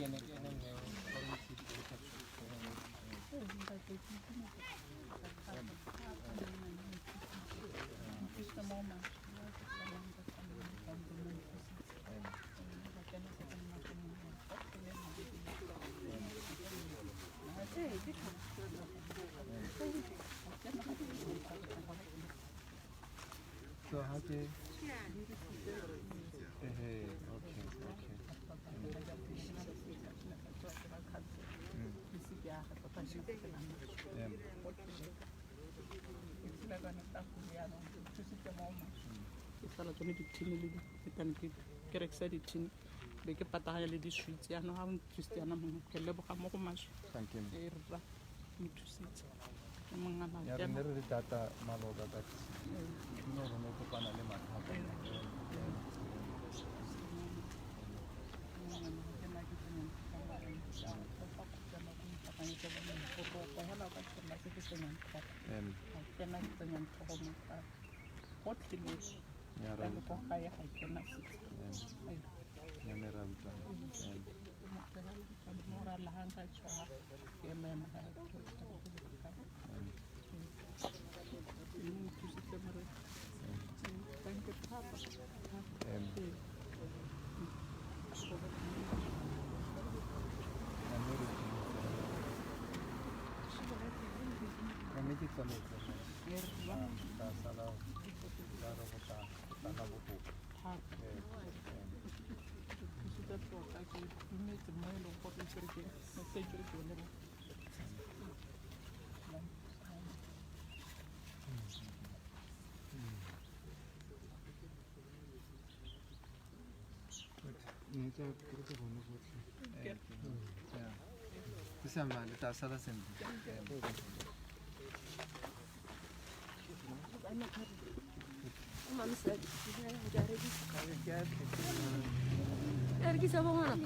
So how do you? Hey, okay. Ke sala tsone dithini le ditane ke rekisa dithini be ke pataganya le di-sweets yaanong ga o nthusitse yana mongwe ke leboga mo go maswe Thank you. e rra nthusitse ke mongana Ya re ne re le data maloba that no re no kopana le mathata. Ya ra utlwa. Kami di kami ta sala daro bota ta na boto. Niente perché non lo faccio. Questa male ta sala sempre. Ergi sabah mana?